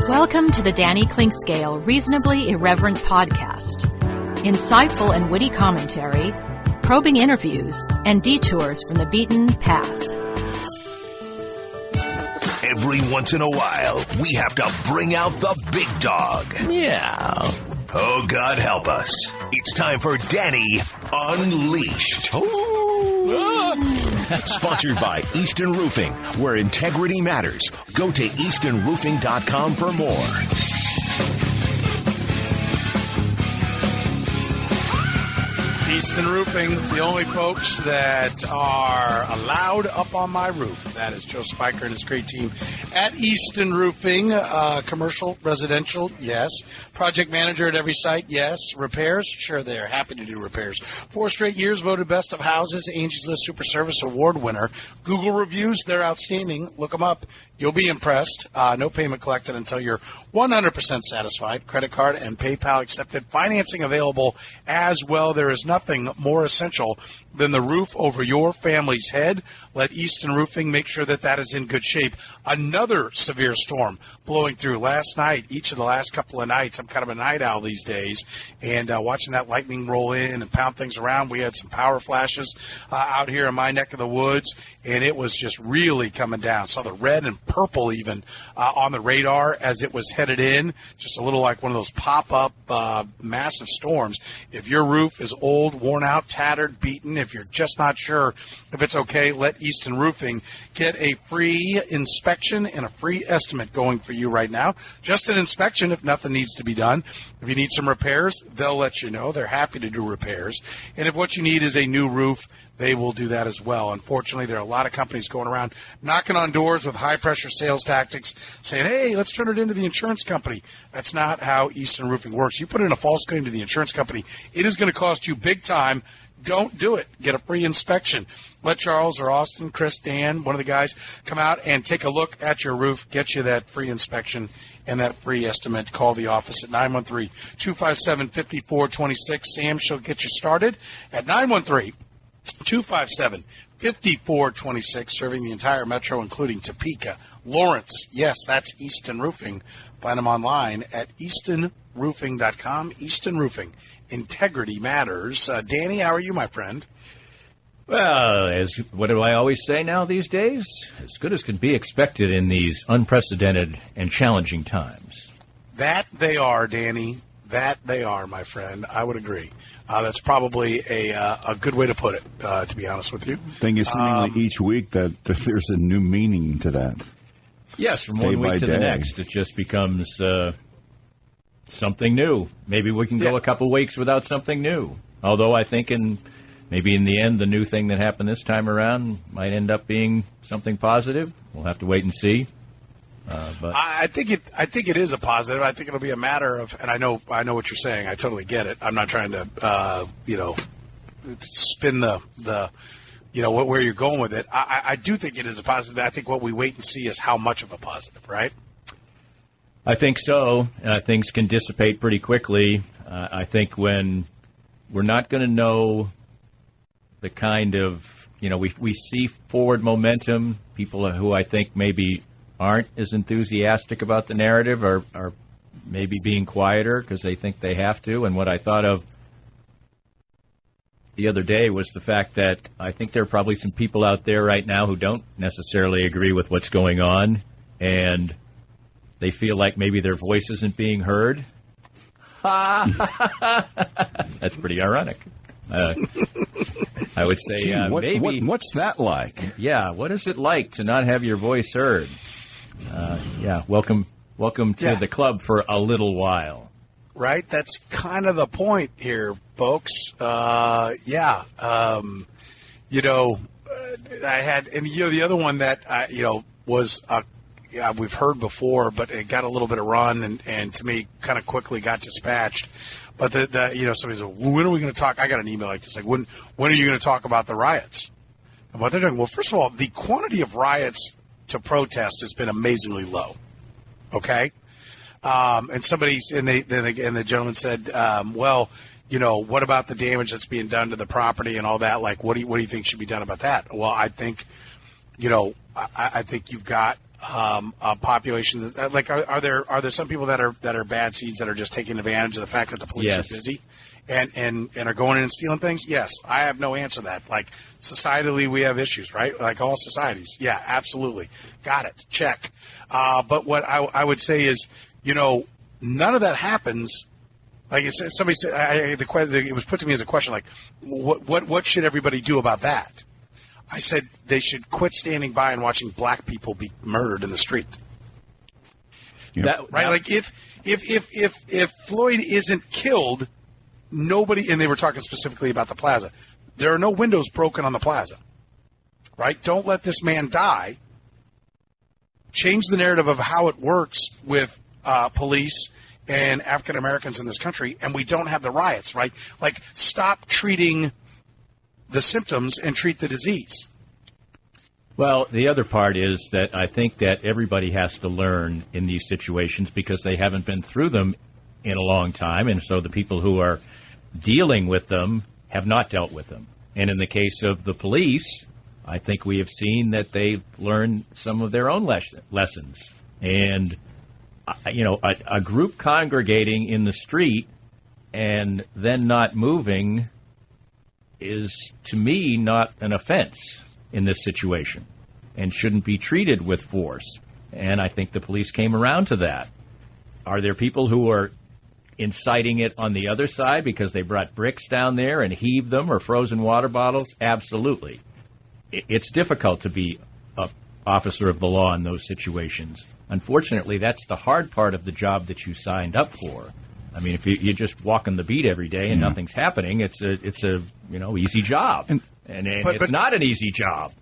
Welcome to the Danny Clinkscale Reasonably Irreverent podcast. Insightful and witty commentary, probing interviews, and detours from the beaten path. Every once in a while, we have to bring out the big dog. Yeah. Oh, God help us. It's time for Danny Unleashed. Sponsored by Easton Roofing, where integrity matters. Go to eastonroofing.com for more. Easton Roofing, the only folks that are allowed up on my roof. That is Joe Spiker and his great team at Easton Roofing. Commercial, residential, yes. Project manager at every site, yes. Repairs, sure, they're happy to do repairs. 4 straight years voted best of houses, Angie's List Super Service Award winner. Google reviews, they're outstanding. Look them up. You'll be impressed. No payment collected until you're 100% satisfied. Credit card and PayPal accepted. Financing available as well. There is nothing more essential than the roof over your family's head. Let Easton Roofing make sure that that is in good shape. Another severe storm blowing through last night, each of the last couple of nights. I'm kind of a night owl these days, and watching that lightning roll in and pound things around. We had some power flashes out here in my neck of the woods, and it was just really coming down. Saw the red and purple even on the radar as it was headed in, just a little like one of those pop-up massive storms. If your roof is old, worn out, tattered, beaten, if you're just not sure if it's okay, let Easton Roofing get a free inspection and a free estimate going for you right now. Just an inspection if nothing needs to be done. If you need some repairs, they'll let you know. They're happy to do repairs. And if what you need is a new roof, they will do that as well. Unfortunately, there are a lot of companies going around knocking on doors with high-pressure sales tactics saying, hey, let's turn it into the insurance company. That's not how Easton Roofing works. You put in a false claim to the insurance company, it is going to cost you big time. Don't do it. Get a free inspection. Let Charles or Austin, Chris, Dan, one of the guys, come out and take a look at your roof, get you that free inspection and that free estimate. Call the office at 913-257-5426. Sam shall get you started at 913-257-5426, serving the entire metro, including Topeka, Lawrence. Yes, that's Easton Roofing. Find them online at eastonroofing.com. Easton Roofing. Integrity matters. Danny, how are you, my friend? Well, what do I always say now these days? As good as can be expected in these unprecedented and challenging times. That they are, Danny. That they are, my friend. I would agree. That's probably a good way to put it, to be honest with you. I think it's seemingly each week that there's a new meaning to that. Yes, from one week to the next, it just becomes something new. Maybe we can go a couple weeks without something new. Although I think maybe in the end, the new thing that happened this time around might end up being something positive. We'll have to wait and see. But I think it is a positive. I think it'll be a matter of, and I know what you're saying. I totally get it. I'm not trying to spin the where you're going with it. I do think it is a positive. I think what we wait and see is how much of a positive, right? I think so. Things can dissipate pretty quickly. I think when we're not going to know the kind of, we see forward momentum, people who I think maybe aren't as enthusiastic about the narrative are maybe being quieter because they think they have to. And what I thought of the other day was the fact that I think there are probably some people out there right now who don't necessarily agree with what's going on, and they feel like maybe their voice isn't being heard. That's pretty ironic. I would say maybe. What's that like? Yeah, what is it like to not have your voice heard? Welcome to the club for a little while. Right, that's kind of the point here, folks. I had, and the other one that was we've heard before, but it got a little bit of run, and to me, kind of quickly got dispatched. But somebody said, when are we going to talk? I got an email like this, like, when are you going to talk about the riots and what they're doing? Well, first of all, the quantity of riots to protest has been amazingly low. Okay, and the gentleman said, what about the damage that's being done to the property and all that? Like, what do you think should be done about that? Well, I think, I think you've got population? Like, are there some people that are bad seeds that are just taking advantage of the fact that the police Yes. are busy and are going in and stealing things? Yes, I have no answer to that. Like, societally, we have issues, right? Like all societies. Yeah, absolutely. Got it. Check. But what I would say is, none of that happens. Like somebody said, it was put to me as a question, like, what should everybody do about that? I said they should quit standing by and watching black people be murdered in the street. That, Right? that- Like if Floyd isn't killed, nobody, and they were talking specifically about the plaza, there are no windows broken on the plaza. Right? Don't let this man die. Change the narrative of how it works with police and African Americans in this country, and we don't have the riots, right? Like, stop treating the symptoms and treat the disease. Well, the other part is that I think that everybody has to learn in these situations because they haven't been through them in a long time, and so the people who are dealing with them have not dealt with them. And in the case of the police, I think we have seen that they've learned some of their own lessons. And, a group congregating in the street and then not moving is, to me, not an offense in this situation and shouldn't be treated with force. And I think the police came around to that. Are there people who are inciting it on the other side because they brought bricks down there and heaved them or frozen water bottles? Absolutely. It's difficult to be an officer of the law in those situations. Unfortunately, that's the hard part of the job that you signed up for. I mean, if you're just walking the beat every day and nothing's happening, it's a easy job, and it's not an easy job.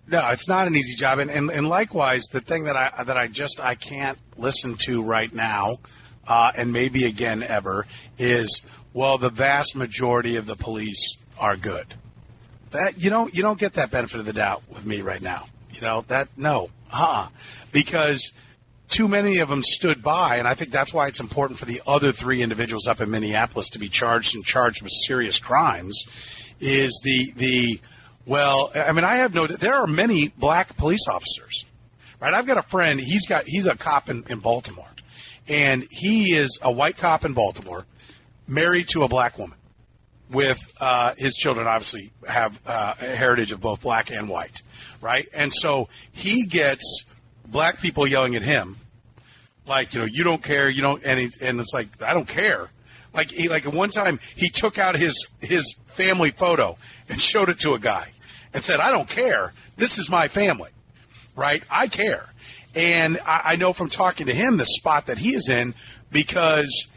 No, it's not an easy job, and likewise, the thing that I can't listen to right now, and maybe again ever, is, well, the vast majority of the police are good. That you don't get that benefit of the doubt with me right now. Because too many of them stood by, and I think that's why it's important for the other three individuals up in Minneapolis to be charged with serious crimes. Is there are many black police officers, right? I've got a friend. He's a cop in Baltimore, and he is a white cop in Baltimore, married to a black woman, with his children obviously have a heritage of both black and white, right? And so he gets black people yelling at him, like, you don't care, and it's like, I don't care. Like at one time he took out his family photo and showed it to a guy and said, I don't care. This is my family, right? I care. And I know from talking to him the spot that he is in, because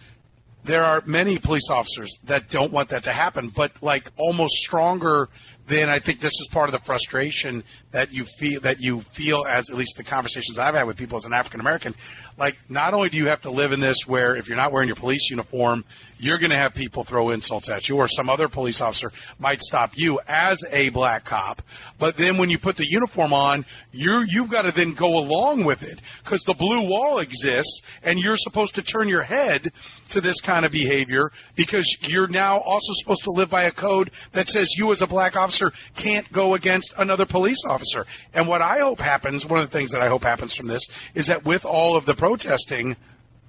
there are many police officers that don't want that to happen, but like almost stronger than, I think this is part of the frustration that you feel as, at least the conversations I've had with people as an African American. Like, not only do you have to live in this where if you're not wearing your police uniform, you're going to have people throw insults at you, or some other police officer might stop you as a black cop. But then when you put the uniform on, you've got to then go along with it, because the blue wall exists, and you're supposed to turn your head to this kind of behavior because you're now also supposed to live by a code that says you as a black officer can't go against another police officer. And what I hope happens, one of the things that I hope happens from this, is that with all of the protesting,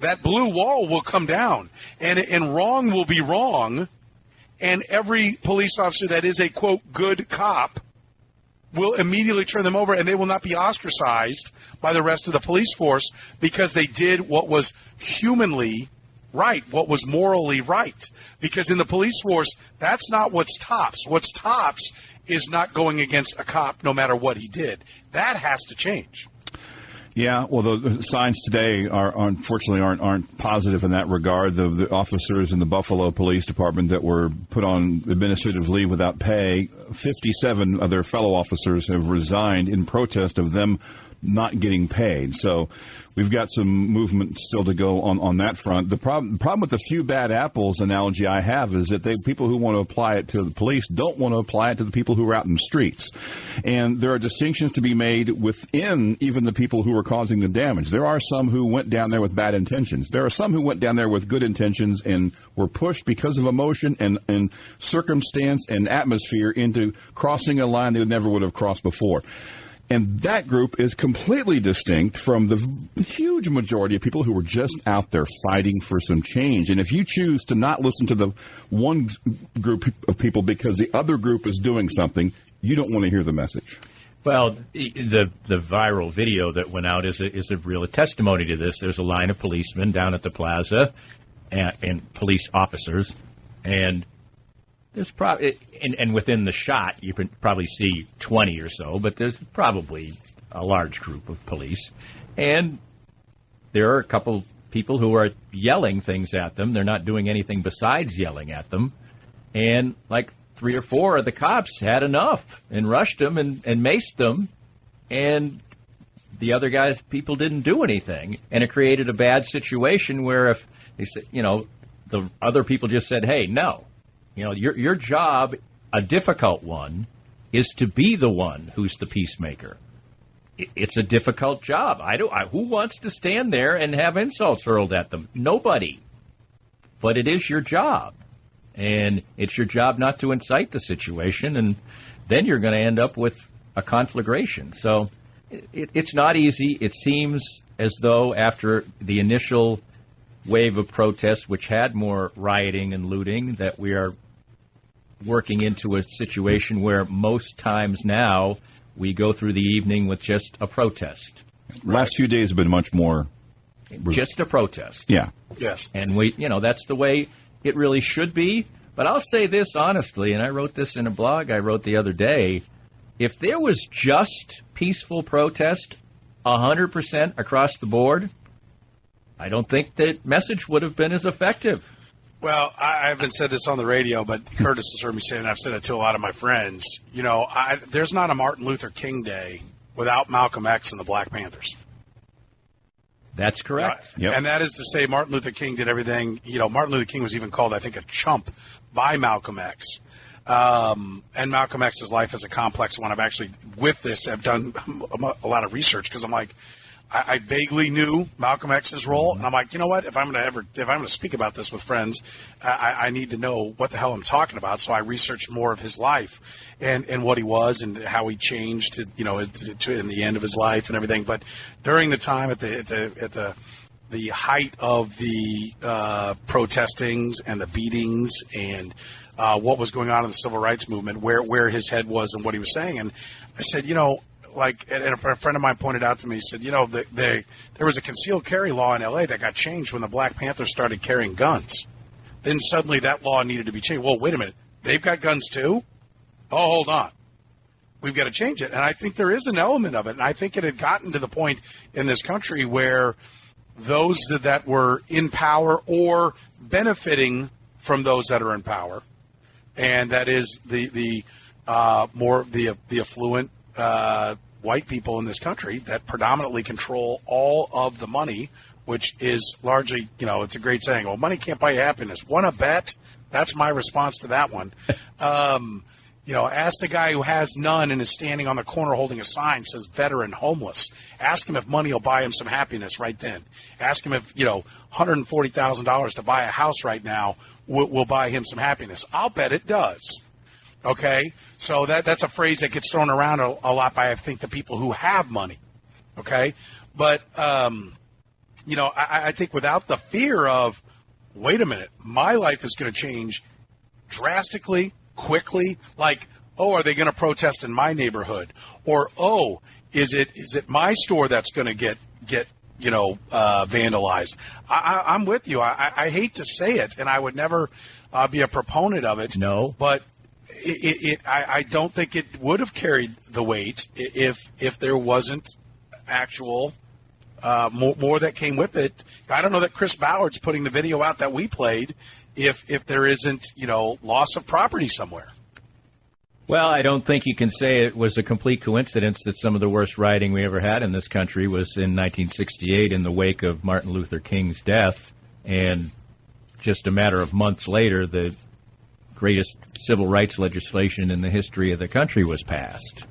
that blue wall will come down, and wrong will be wrong, and every police officer that is a, quote, good cop will immediately turn them over, and they will not be ostracized by the rest of the police force because they did what was humanly right, what was morally right. Because in the police force, that's not what's tops. What's tops is not going against a cop no matter what he did. That has to change. Yeah, well, the signs today unfortunately aren't positive in that regard. The officers in the Buffalo Police Department that were put on administrative leave without pay, 57 of their fellow officers have resigned in protest of them not getting paid. So we've got some movement still to go on that front. The problem with the few bad apples analogy I have is that people who want to apply it to the police don't want to apply it to the people who are out in the streets. And there are distinctions to be made within even the people who are causing the damage. There are some who went down there with bad intentions. There are some who went down there with good intentions and were pushed because of emotion and circumstance and atmosphere into crossing a line they never would have crossed before. And that group is completely distinct from the huge majority of people who are just out there fighting for some change. And if you choose to not listen to the one group of people because the other group is doing something, you don't want to hear the message. Well, the viral video that went out is a real testimony to this. There's a line of policemen down at the plaza and police officers, and there's probably and within the shot you can probably see 20 or so, but there's probably a large group of police, and there are a couple people who are yelling things at them. They're not doing anything besides yelling at them, and like 3 or 4 of the cops had enough and rushed them and maced them, and the other guys, people didn't do anything, and it created a bad situation where if they said, the other people just said, "Hey, no, your job, a difficult one, is to be the one who's the peacemaker. It's a difficult job. Who wants to stand there and have insults hurled at them? Nobody. But it is your job. And it's your job not to incite the situation, and then you're going to end up with a conflagration." So it's not easy. It seems as though after the initial wave of protests, which had more rioting and looting, that we are working into a situation where most times now we go through the evening with just a protest. Last few days have been much more. Just a protest. Yeah. Yes. And that's the way it really should be. But I'll say this honestly, and I wrote this in a blog I wrote the other day. If there was just peaceful protest 100% across the board, I don't think that message would have been as effective. Well, I haven't said this on the radio, but Curtis has heard me say it, and I've said it to a lot of my friends. There's not a Martin Luther King Day without Malcolm X and the Black Panthers. That's correct. Yep. And that is to say Martin Luther King did everything. Martin Luther King was even called, I think, a chump by Malcolm X. And Malcolm X's life is a complex one. I've actually, with this, I've done a lot of research because I'm like, I vaguely knew Malcolm X's role, and I'm like, you know what? If I'm going to speak about this with friends, I need to know what the hell I'm talking about. So I researched more of his life and what he was and how he changed to in the end of his life and everything. But during the time at the height of the protestings and the beatings and what was going on in the civil rights movement, where his head was and what he was saying, and I said, and a friend of mine pointed out to me, he said, there was a concealed carry law in L.A. that got changed when the Black Panthers started carrying guns. Then suddenly that law needed to be changed. Well, wait a minute. They've got guns too? Oh, hold on. We've got to change it. And I think there is an element of it. And I think it had gotten to the point in this country where those that were in power or benefiting from those that are in power, and that is the affluent white people in this country that predominantly control all of the money, which is largely, it's a great saying, well, money can't buy you happiness. Want to bet? That's my response to that one. Ask the guy who has none and is standing on the corner holding a sign that says veteran homeless. Ask him if money will buy him some happiness right then. Ask him if, $140,000 to buy a house right now will buy him some happiness. I'll bet it does. Okay? So that's a phrase that gets thrown around a lot by, I think, the people who have money. Okay? But, I think without the fear of, wait a minute, my life is going to change drastically, quickly, like, oh, are they going to protest in my neighborhood? Or, oh, is it my store that's going to get vandalized? I'm with you. I hate to say it, and I would never be a proponent of it. No. But I don't think it would have carried the weight if there wasn't actual more that came with it. I don't know that Chris Ballard's putting the video out that we played if there isn't, loss of property somewhere. Well, I don't think you can say it was a complete coincidence that some of the worst rioting we ever had in this country was in 1968 in the wake of Martin Luther King's death. And just a matter of months later, the greatest civil rights legislation in the history of the country was passed.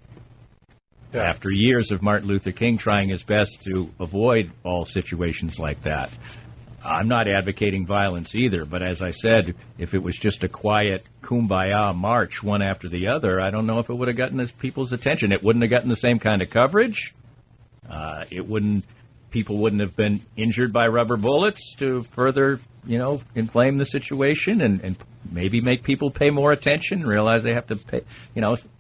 Yeah. After years of Martin Luther King trying his best to avoid all situations like that. I'm not advocating violence either, but as I said, if it was just a quiet kumbaya march one after the other, I don't know if it would have gotten people's attention. It wouldn't have gotten the same kind of coverage. People wouldn't have been injured by rubber bullets to further, inflame the situation and maybe make people pay more attention, realize they have to pay.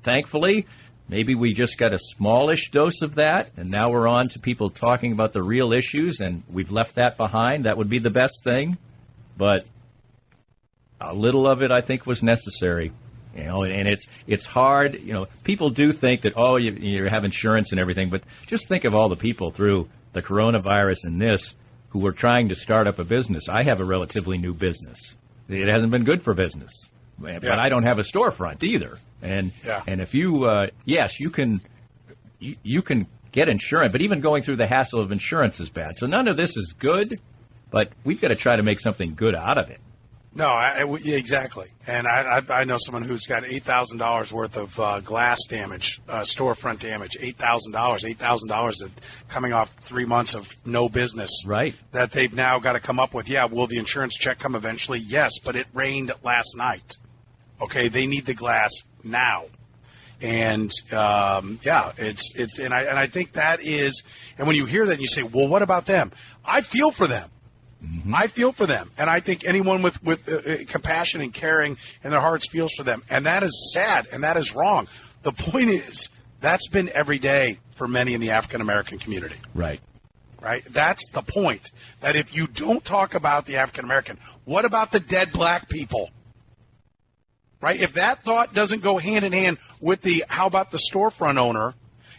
Thankfully, maybe we just got a smallish dose of that, and now we're on to people talking about the real issues, and we've left that behind. That would be the best thing. But a little of it, I think, was necessary. And it's hard. People do think that, you have insurance and everything, but just think of all the people through the coronavirus and this who were trying to start up a business. I have a relatively new business. It hasn't been good for business, but I don't have a storefront either. And if you, yes, you can get insurance, but even going through the hassle of insurance is bad. So none of this is good, but we've got to try to make something good out of it. No, exactly. And I know someone who's got $8,000 worth of glass damage, storefront damage, $8,000 coming off 3 months of no business. Right. That they've now got to come up with, will the insurance check come eventually? Yes, but it rained last night. Okay, they need the glass now. And, it's and I think that is, and when you hear that and you say, well, what about them? I feel for them. Mm-hmm. I feel for them, and I think anyone with compassion and caring in their hearts feels for them, and that is sad, and that is wrong. The point is, that's been every day for many in the African-American community. Right. That's the point, that if you don't talk about the African-American, what about the dead black people? Right? If that thought doesn't go hand in hand with how about the storefront owner,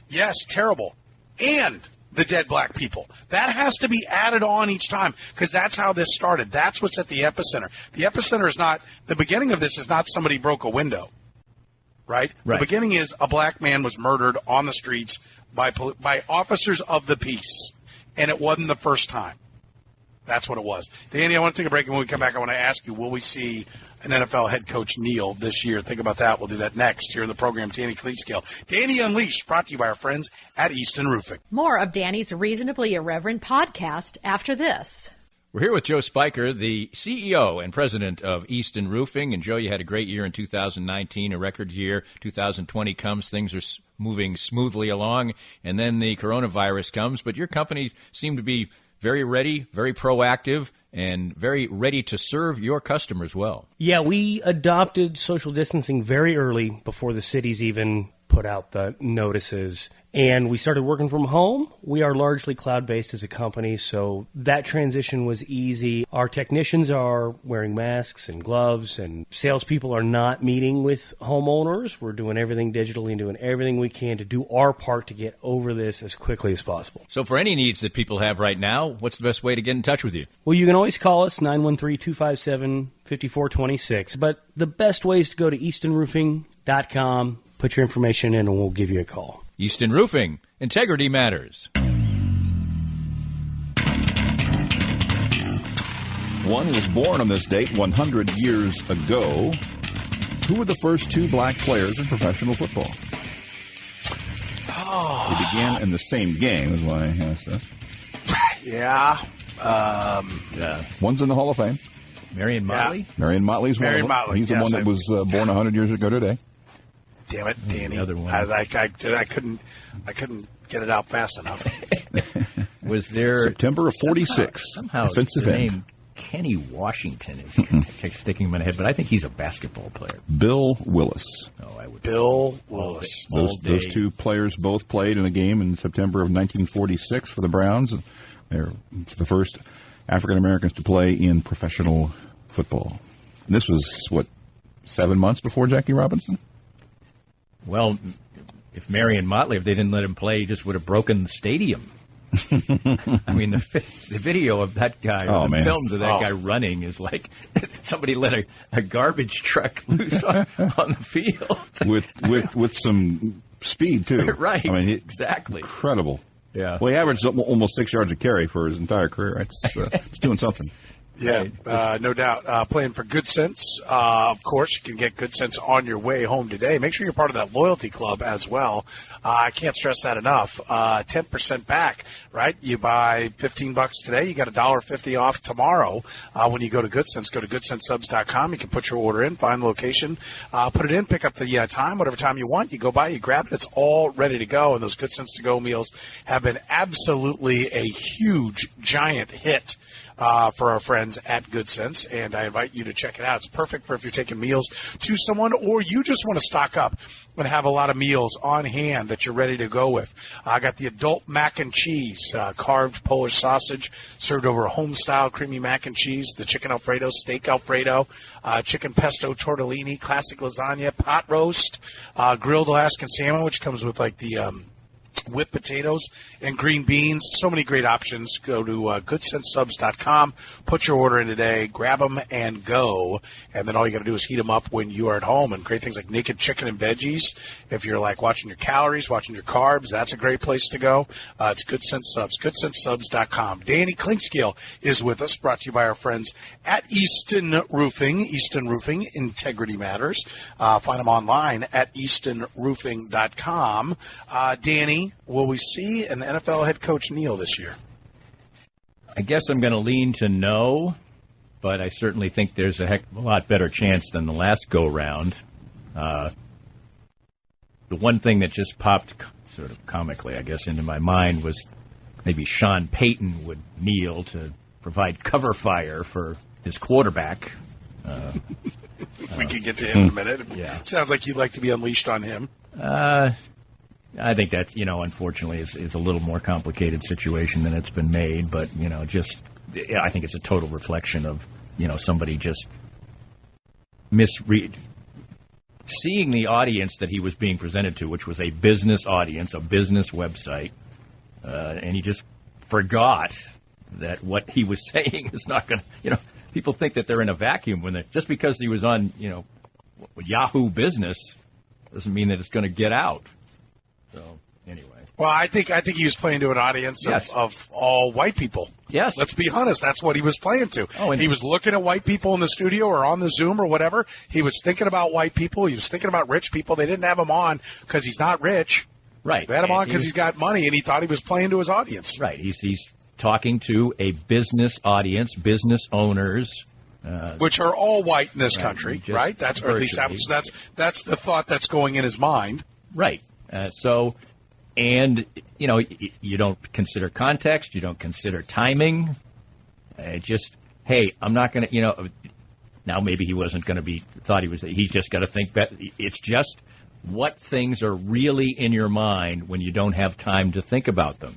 yes, terrible, and the dead black people. That has to be added on each time because that's how this started. That's what's at the epicenter. The epicenter is not, the beginning of this is not somebody broke a window, right? The beginning is a black man was murdered on the streets by officers of the peace, and it wasn't the first time. That's what it was. Danny, I want to take a break, and when we come back, I want to ask you, will we see an NFL head coach kneel this year? Think about that. We'll do that next here in the program. Danny Clinkscale. Danny Unleashed, brought to you by our friends at Easton Roofing. More of Danny's Reasonably Irreverent podcast after this. We're here with Joe Spiker, the CEO and president of Easton Roofing. And, Joe, you had a great year in 2019, a record year. 2020 comes, things are moving smoothly along, and then the coronavirus comes. But your company seemed to be very ready, very proactive, and very ready to serve your customers well. Yeah, we adopted social distancing very early before the cities even put out the notices. And we started working from home. We are largely cloud-based as a company, so that transition was easy. Our technicians are wearing masks and gloves, and salespeople are not meeting with homeowners. We're doing everything digitally and doing everything we can to do our part to get over this as quickly as possible. So for any needs that people have right now, what's the best way to get in touch with you? Well, you can always call us, 913-257-5426. But the best way is to go to eastonroofing.com, put your information in, and we'll give you a call. Easton Roofing. Integrity matters. One was born on this date 100 years ago. Who were the first two black players in professional football? They began in the same game, is why I asked that. Yeah. One's in the Hall of Fame. Marion Motley? Marion Motley's one of them. Motley. He's the one that was born 100 years ago today. Damn it, Danny! The other one. I couldn't get it out fast enough. Was there September of 46? Somehow offensive the end. name Kenny Washington is sticking in my head, but I think he's a basketball player. Bill Willis. Bill Willis. Those two players both played in a game in September of 1946 for the Browns. They're the first African Americans to play in professional football. And this was 7 months before Jackie Robinson. Well, if Marion Motley, if they didn't let him play, he just would have broken the stadium. I mean, the video of that guy, films of that guy running is like somebody let a garbage truck loose on the field. with some speed, too. Right, I mean, exactly. Incredible. Yeah. Well, he averaged almost 6 yards a carry for his entire career. It's doing something. Yeah, no doubt. Playing for Good Sense. Of course, you can get Good Sense on your way home today. Make sure you're part of that loyalty club as well. I can't stress that enough. 10% back, right? You buy $15 today, you got $1.50 off tomorrow. When you go to Good Sense, go to goodsensesubs.com. You can put your order in, find the location, put it in, pick up the time, whatever time you want. You go by, you grab it. It's all ready to go. And those Good Sense to go meals have been absolutely a huge, giant hit for our friends at Good Sense, and I invite you to check it out. It's perfect for if you're taking meals to someone or you just want to stock up and have a lot of meals on hand that you're ready to go with. I got the adult mac and cheese, carved Polish sausage served over a home-style creamy mac and cheese, the chicken Alfredo, steak Alfredo, chicken pesto tortellini, classic lasagna, pot roast, grilled Alaskan salmon, which comes with like the whipped potatoes and green beans. So many great options. Go to goodsensesubs.com, put your order in today, grab them and go. And then all you got to do is heat them up when you are at home. And great things like naked chicken and veggies. If you're like watching your calories, watching your carbs, that's a great place to go. It's Good Sense Subs, goodsensesubs.com. Danny Clinkscale is with us, brought to you by our friends at Easton Roofing. Easton Roofing, Integrity Matters. Find them online at eastonroofing.com. Danny, will we see an NFL head coach kneel this year? I guess I'm going to lean to no, but I certainly think there's a heck of a lot better chance than the last go-round. The one thing that just popped sort of comically, I guess, into my mind was maybe Sean Payton would kneel to provide cover fire for his quarterback. We can get to him in a minute. Yeah. Sounds like you'd like to be unleashed on him. I think that, unfortunately is a little more complicated situation than it's been made. But, I think it's a total reflection of, somebody just seeing the audience that he was being presented to, which was a business audience, a business website. And he just forgot that what he was saying is not going to, people think that they're in a vacuum when just because he was on, Yahoo Business doesn't mean that it's going to get out. So, anyway. Well, I think he was playing to an audience of all white people. Yes. Let's be honest. That's what he was playing to. Oh, and he was looking at white people in the studio or on the Zoom or whatever. He was thinking about white people. He was thinking about rich people. They didn't have him on because he's not rich. Right. They had him on because he's got money, and he thought he was playing to his audience. Right. He's talking to a business audience, business owners. Which are all white in this country, right? That's or at least that's the thought that's going in his mind. Right. You don't consider context. You don't consider timing. Hey, I'm not going to, now maybe he wasn't going to be, thought he was, he's just got to think that it's just what things are really in your mind when you don't have time to think about them.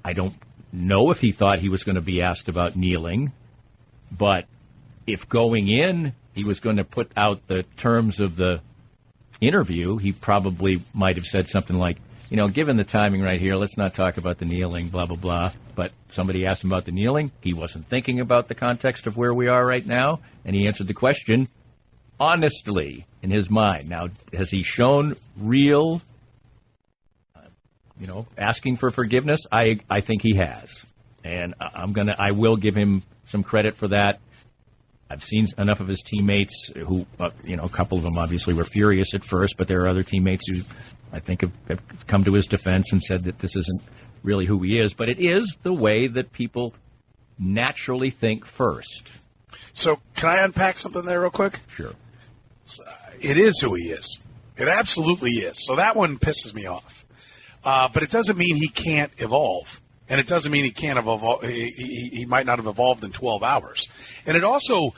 I don't know if he thought he was going to be asked about kneeling, but if going in he was going to put out the terms of the interview, he probably might have said something like, given the timing right here, let's not talk about the kneeling, blah, blah, blah. But somebody asked him about the kneeling. He wasn't thinking about the context of where we are right now, and he answered the question honestly in his mind. Now, has he shown real, asking for forgiveness? I think he has. And I will give him some credit for that. I've seen enough of his teammates who, a couple of them obviously were furious at first, but there are other teammates who I think have come to his defense and said that this isn't really who he is. But it is the way that people naturally think first. So can I unpack something there real quick? Sure. It is who he is. It absolutely is. So that one pisses me off. But it doesn't mean he can't evolve. And it doesn't mean he can't evolve. He might not have evolved in 12 hours. And it also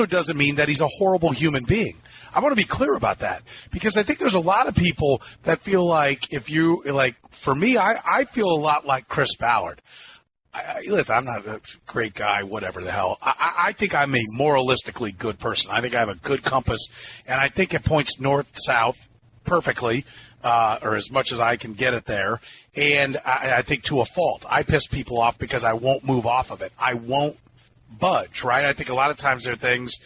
doesn't mean that he's a horrible human being. I want to be clear about that because I think there's a lot of people that feel like for me, I feel a lot like Chris Ballard. Listen, I'm not a great guy, whatever the hell. I think I'm a moralistically good person. I think I have a good compass, and I think it points north-south perfectly, or as much as I can get it there. And I think to a fault. I piss people off because I won't move off of it. I won't budge, right? I think a lot of times there are things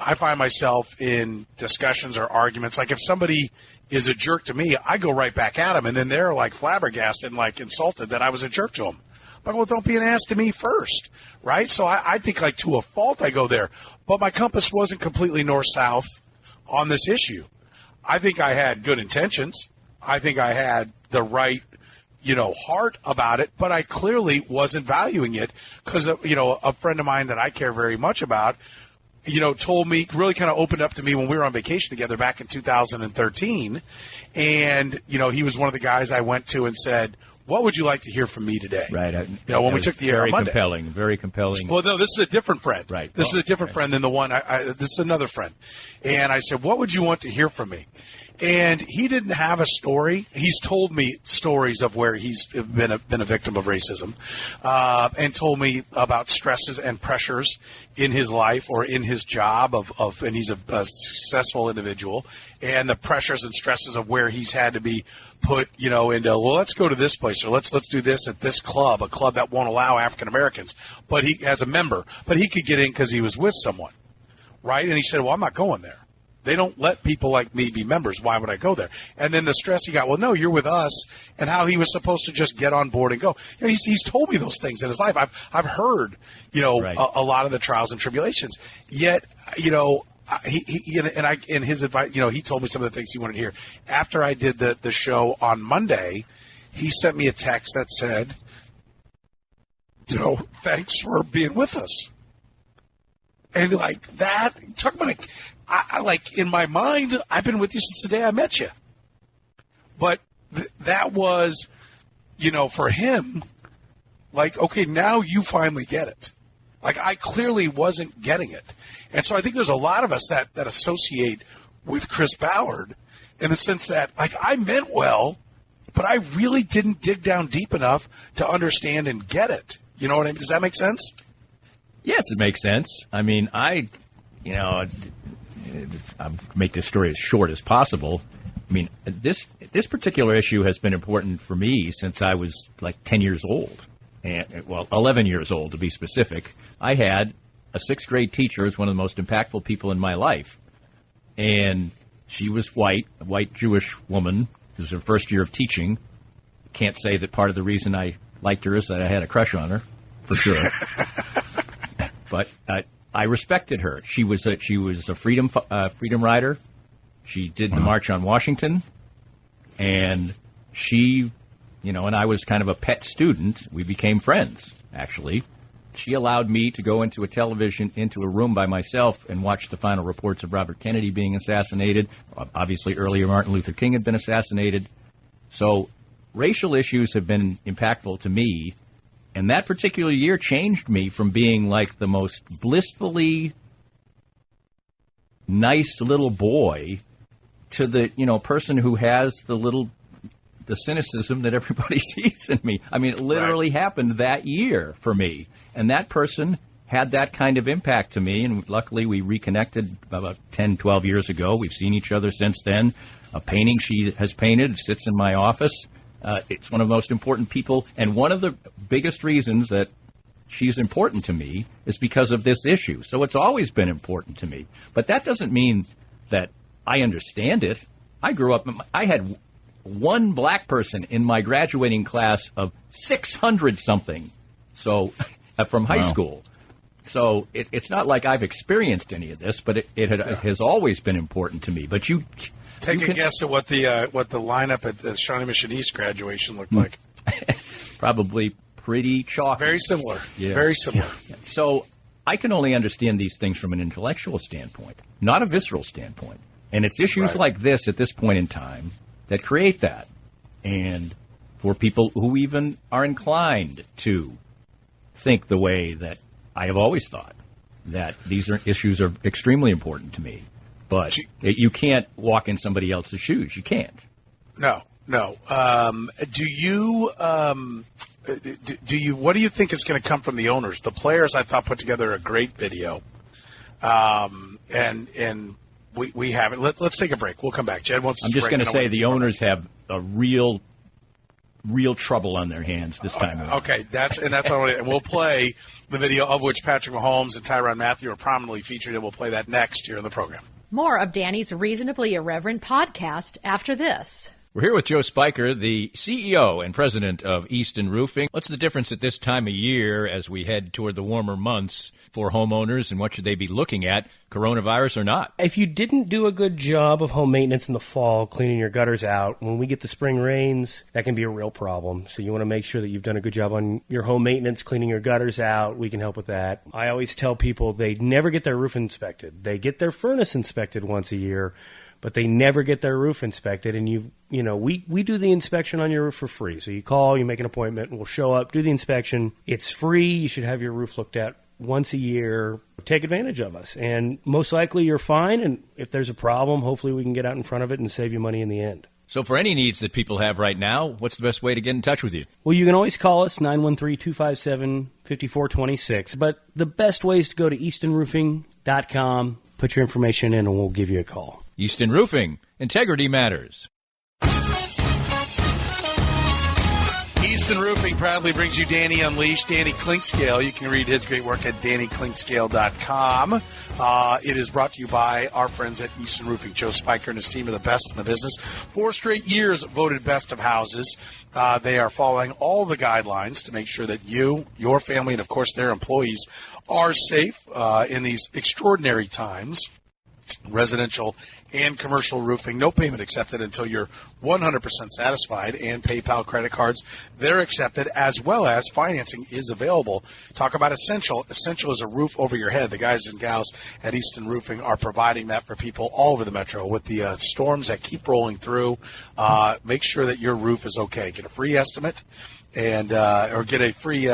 I find myself in discussions or arguments. Like if somebody is a jerk to me, I go right back at them, and then they're like flabbergasted and like insulted that I was a jerk to them. But, well, don't be an ass to me first, right? So I think, like, to a fault I go there. But my compass wasn't completely north-south on this issue. I think I had good intentions. I think I had the right, heart about it, but I clearly wasn't valuing it because, a friend of mine that I care very much about, told me, really kind of opened up to me when we were on vacation together back in 2013. And, he was one of the guys I went to and said, what would you like to hear from me today? Right. When we took the air on Monday. Very compelling. Well, no, this is a different friend. Right. This is a different friend than the one. This is another friend. And I said, what would you want to hear from me? And he didn't have a story. He's told me stories of where he's been a victim of racism, and told me about stresses and pressures in his life or in his job and he's a successful individual, and the pressures and stresses of where he's had to be put, into, well, let's go to this place or let's do this at this club, a club that won't allow African Americans, but he as a member, but he could get in because he was with someone, right? And he said, well, I'm not going there. They don't let people like me be members. Why would I go there? And then the stress he got, well, no, you're with us, and how he was supposed to just get on board and go. He's told me those things in his life. I've heard, right. a lot of the trials and tribulations. Yet, in his advice, he told me some of the things he wanted to hear. After I did the show on Monday, he sent me a text that said, thanks for being with us. And like that, talk about like, I like in my mind, I've been with you since the day I met you. But that was, for him, like, okay, now you finally get it. Like, I clearly wasn't getting it. And so I think there's a lot of us that associate with Chris Ballard in the sense that, like, I meant well, but I really didn't dig down deep enough to understand and get it. You know what I mean? Does that make sense? Yes, it makes sense. I mean, I'll make this story as short as possible. I mean, this particular issue has been important for me since I was like 10 years old. 11 years old to be specific. I had a sixth grade teacher as one of the most impactful people in my life. And she was white, a white Jewish woman. It was her first year of teaching. Can't say that part of the reason I liked her is that I had a crush on her, for sure. But I respected her. She was a freedom rider. She did the March on Washington, and she, and I was kind of a pet student. We became friends, actually. She allowed me to go into a room by myself and watch the final reports of Robert Kennedy being assassinated. Obviously, earlier Martin Luther King had been assassinated. So racial issues have been impactful to me. And that particular year changed me from being like the most blissfully nice little boy to the, person who has the cynicism that everybody sees in me. I mean, it literally happened that year for me. And that person had that kind of impact to me. And luckily we reconnected about 10, 12 years ago. We've seen each other since then. A painting she has painted sits in my office. It's one of the most important people, and one of the biggest reasons that she's important to me is because of this issue. So it's always been important to me. But that doesn't mean that I understand it. I grew up, I had one black person in my graduating class of 600-something from high school. So it's not like I've experienced any of this, but it has always been important to me. But you... Take a guess at what the lineup at the Shawnee Mission East graduation looked like. Probably pretty chalky. Very similar. Yeah. Very similar. Yeah. So I can only understand these things from an intellectual standpoint, not a visceral standpoint. And it's issues like this at this point in time that create that. And for people who even are inclined to think the way that I have always thought, that these issues are extremely important to me. But you can't walk in somebody else's shoes. You can't. No. Do you? What do you think is going to come from the owners? The players, I thought, put together a great video, and we have it. Let's take a break. We'll come back. Jed wants. I'm just going to say the owners have a real trouble on their hands this time around. Okay, that's all right. And we'll play the video of which Patrick Mahomes and Tyrann Mathieu are prominently featured, and we'll play that next year in the program. More of Danny's Reasonably Irreverent podcast after this. We're here with Joe Spiker, the CEO and president of Easton Roofing. What's the difference at this time of year as we head toward the warmer months for homeowners, and what should they be looking at, coronavirus or not? If you didn't do a good job of home maintenance in the fall, cleaning your gutters out, when we get the spring rains, that can be a real problem. So you want to make sure that you've done a good job on your home maintenance, cleaning your gutters out. We can help with that. I always tell people they never get their roof inspected. They get their furnace inspected once a year, but they never get their roof inspected. And we do the inspection on your roof for free. So you call, you make an appointment, and we'll show up, do the inspection. It's free. You should have your roof looked at once a year. Take advantage of us. And most likely you're fine. And if there's a problem, hopefully we can get out in front of it and save you money in the end. So for any needs that people have right now, what's the best way to get in touch with you? Well, you can always call us, 913-257-5426. But the best way is to go to eastonroofing.com, put your information in, and we'll give you a call. Easton Roofing. Integrity matters. Easton Roofing proudly brings you Danny Unleashed, Danny Clinkscale. You can read his great work at DannyClinkscale.com. It is brought to you by our friends at Easton Roofing. Joe Spiker and his team are the best in the business. 4 straight years voted best of houses. They are following all the guidelines to make sure that you, your family, and, of course, their employees are safe in these extraordinary times. Residential and commercial roofing, no payment accepted until you're 100% satisfied, and PayPal credit cards, they're accepted, as well as financing is available. Talk about Essential. Essential is a roof over your head. The guys and gals at Easton Roofing are providing that for people all over the metro with the storms that keep rolling through. Make sure that your roof is okay. Get a free estimate and or get a free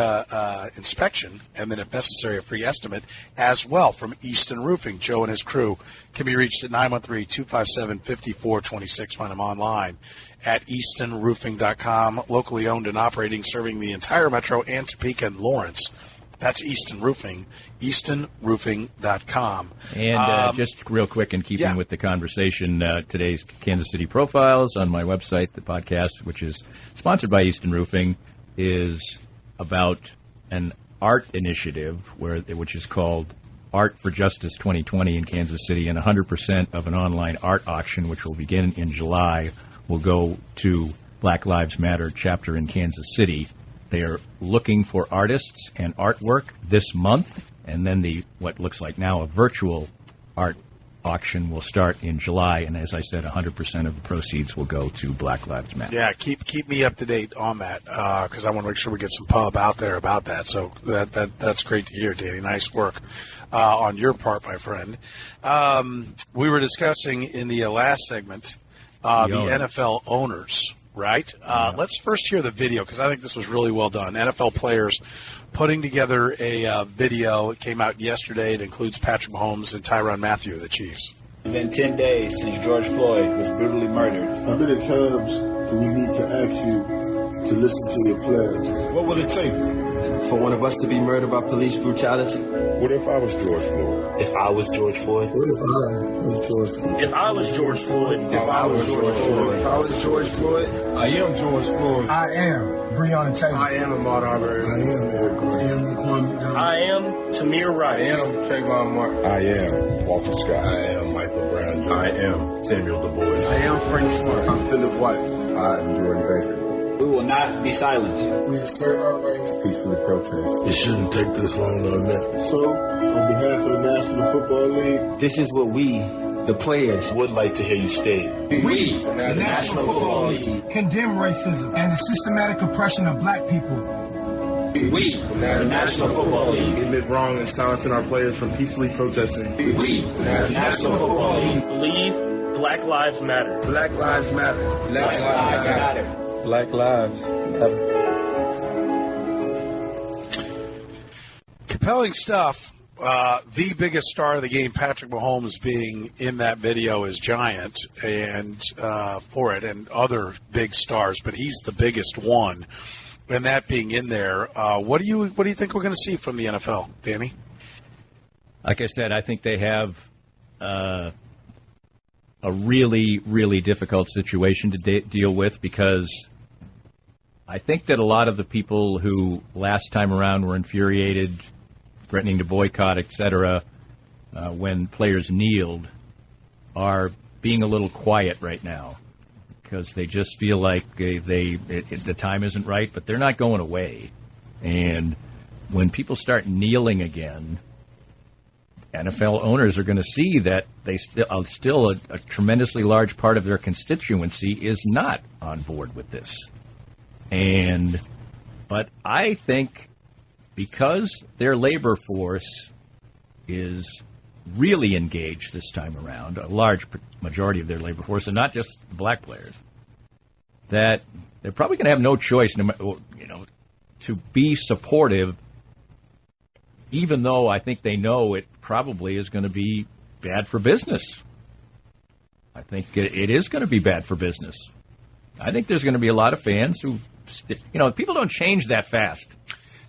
inspection, and then, if necessary, a free estimate as well from Easton Roofing. Joe and his crew can be reached at 913-257-5426. Find them online at eastonroofing.com. Locally owned and operating, serving the entire metro and Topeka and Lawrence. That's Easton Roofing, eastonroofing.com. And just real quick, in keeping with the conversation, today's Kansas City Profiles on my website, the podcast, which is sponsored by Easton Roofing, is about an art initiative which is called Art for Justice 2020 in Kansas City, and 100% of an online art auction, which will begin in July, will go to Black Lives Matter chapter in Kansas City. They are looking for artists and artwork this month, and then what looks like now a virtual art auction will start in July. And as I said, 100% of the proceeds will go to Black Lives Matter. Yeah, keep me up to date on that, because I want to make sure we get some pub out there about that. So that's great to hear, Danny. Nice work on your part, my friend. We were discussing in the last segment the NFL owners. Right? Let's first hear the video, because I think this was really well done. NFL players putting together a video. It came out yesterday. It includes Patrick Mahomes and Tyrann Mathieu of the Chiefs. It's been 10 days since George Floyd was brutally murdered. How many times do we need to ask you to listen to your players? What will it take for one of us to be murdered by police brutality? What if I was George Floyd? If I was George Floyd? What if I was George Floyd? If I was George Floyd? If I was George Floyd? If I was George Floyd? I am George Floyd. I am Breonna Taylor. I am Ahmaud Arbery. I am Eric Gordon. I am Laquan McDonald. I am Tamir Rice. I am Trayvon Martin. I am Walter Scott. I am Michael Brown Jr. I am Samuel Du Bois. I am Frank Smart. I'm Philip White. I am Jordan Baker. We will not be silenced. We assert our rights. Peacefully protest. It shouldn't take this long to admit. So, on behalf of the National Football League, This is what we, the players, Would like to hear you state. we, the National Football League, Condemn racism and the systematic oppression of black people. we, the National Football League, admit wrong and silencing our players from peacefully protesting. we, the National Football League, Believe Black Lives Matter. Black Lives Matter. Black Lives Matter. Black Lives Matter. Compelling stuff. The biggest star of the game, Patrick Mahomes, being in that video is giant, and for it, and other big stars, but he's the biggest one. And that being in there, what do you think we're going to see from the NFL, Danny? Like I said, I think they have a really, really difficult situation to deal with, because I think that a lot of the people who last time around were infuriated, threatening to boycott, etc., when players kneeled, are being a little quiet right now. because they just feel like the time isn't right, but they're not going away. And when people start kneeling again, NFL owners are going to see that they still a tremendously large part of their constituency is not on board with this. But I think because their labor force is really engaged this time around, a large majority of their labor force, and not just the black players, that they're probably going to have no choice, to be supportive, even though I think they know it probably is going to be bad for business. I think it is going to be bad for business. I think there's going to be a lot of fans who, people don't change that fast.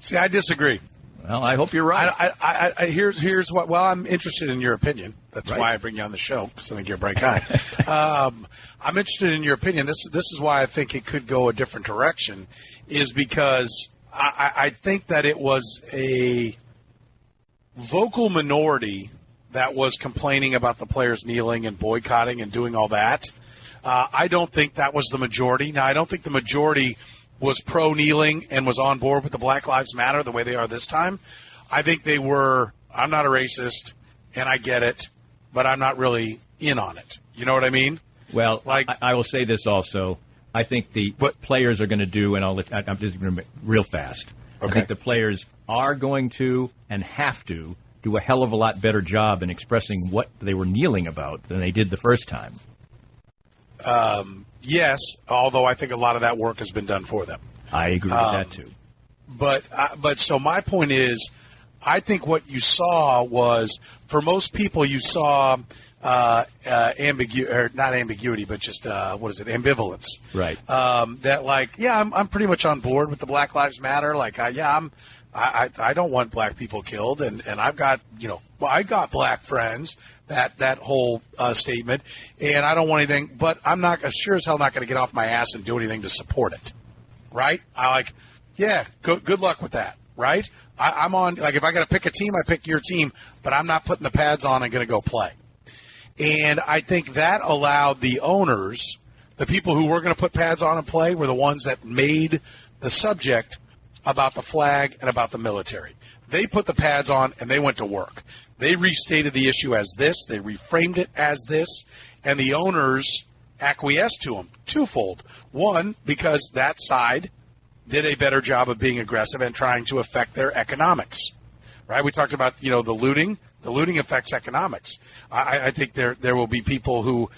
See, I disagree. Well, I hope you're right. Here's what. Well, I'm interested in your opinion. That's right. why I bring you on the show, because I think you're a bright guy. I'm interested in your opinion. This is why I think it could go a different direction, is because I think that it was a vocal minority that was complaining about the players kneeling and boycotting and doing all that. I don't think that was the majority. Now, I don't think the majority was pro-kneeling and was on board with the Black Lives Matter the way they are this time. I think they were, I'm not a racist, and I get it, but I'm not really in on it. You know what I mean? Well, I will say this also. I think what players are going to do, and I'm just going to real fast. Okay. I think the players are going to and have to do a hell of a lot better job in expressing what they were kneeling about than they did the first time. Yes, although I think a lot of that work has been done for them. I agree with that too. But so my point is, I think what you saw was, for most people, you saw not ambiguity, but just ambivalence. Right. I'm pretty much on board with the Black Lives Matter. I don't want black people killed, and I've got I got black friends. That whole statement, and I don't want anything, but I'm not sure as hell not going to get off my ass and do anything to support it, right? Good luck with that, right? I'm on, if I got to pick a team, I pick your team, but I'm not putting the pads on and going to go play. And I think that allowed the owners, the people who were going to put pads on and play, were the ones that made the subject about the flag and about the military. They put the pads on and they went to work. They restated the issue as this. They reframed it as this. And the owners acquiesced to them twofold. One, because that side did a better job of being aggressive and trying to affect their economics. Right? We talked about, the looting. The looting affects economics. I think there will be people who,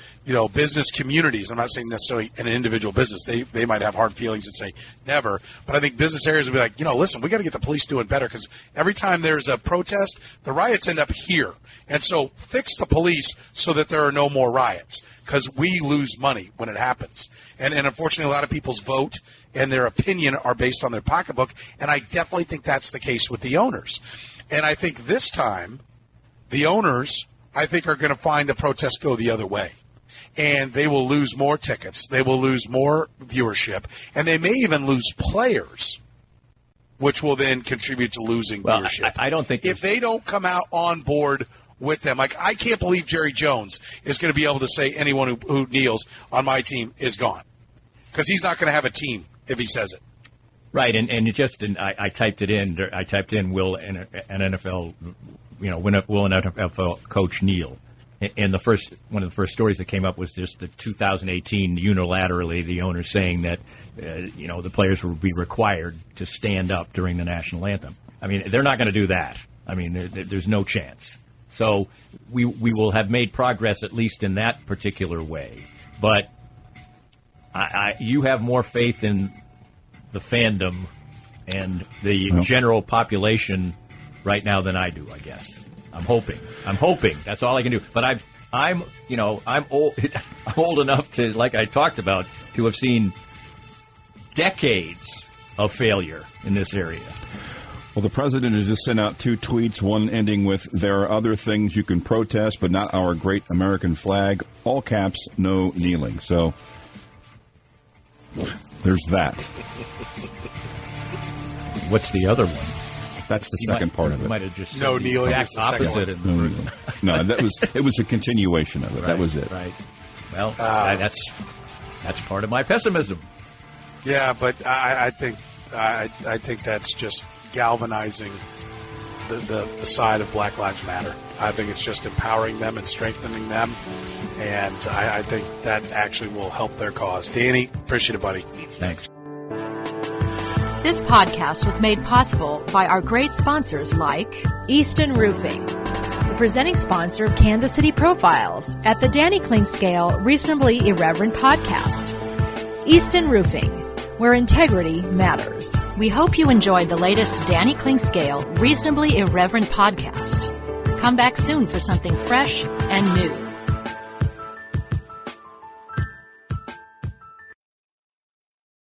business communities, I'm not saying necessarily an individual business, they might have hard feelings and say never, but I think business areas will be like, listen, we got to get the police doing better, because every time there's a protest, the riots end up here. And so fix the police so that there are no more riots, because we lose money when it happens. And unfortunately, a lot of people's vote and their opinion are based on their pocketbook, and I definitely think that's the case with the owners. And I think this time, the owners, I think, are going to find the protests go the other way. And they will lose more tickets. They will lose more viewership. And they may even lose players, which will then contribute to losing viewership. I don't think... If they don't come out on board with them. I can't believe Jerry Jones is going to be able to say anyone who kneels on my team is gone. Because he's not going to have a team if he says it. Right, and I typed it in. I typed in, will an NFL... will an NFL coach kneel? And one of the first stories that came up was just the 2018 unilaterally, the owners saying that, the players will be required to stand up during the national anthem. I mean, they're not going to do that. I mean, there's no chance. So we will have made progress, at least in that particular way. But you have more faith in the fandom and the general population right now than I do, I guess. I'm hoping. That's all I can do. But I'm old. I'm old enough to, like I talked about, to have seen decades of failure in this area. Well, the president has just sent out 2 tweets, one ending with, "There are other things you can protest, but not our great American flag." All caps, no kneeling. So there's that. What's the other one? That's the second part of it. Might have just no kneeling. Exact opposite. No, it was a continuation of it. Right, that was it. Right. Well, that's That's part of my pessimism. Yeah, but I think that's just galvanizing the side of Black Lives Matter. I think it's just empowering them and strengthening them, and I think that actually will help their cause. Danny, appreciate it, buddy. Thanks. This podcast was made possible by our great sponsors like Easton Roofing, the presenting sponsor of Kansas City Profiles at the Danny Kling Scale Reasonably Irreverent podcast. Easton Roofing, where integrity matters. We hope you enjoyed the latest Danny Kling Scale Reasonably Irreverent podcast. Come back soon for something fresh and new.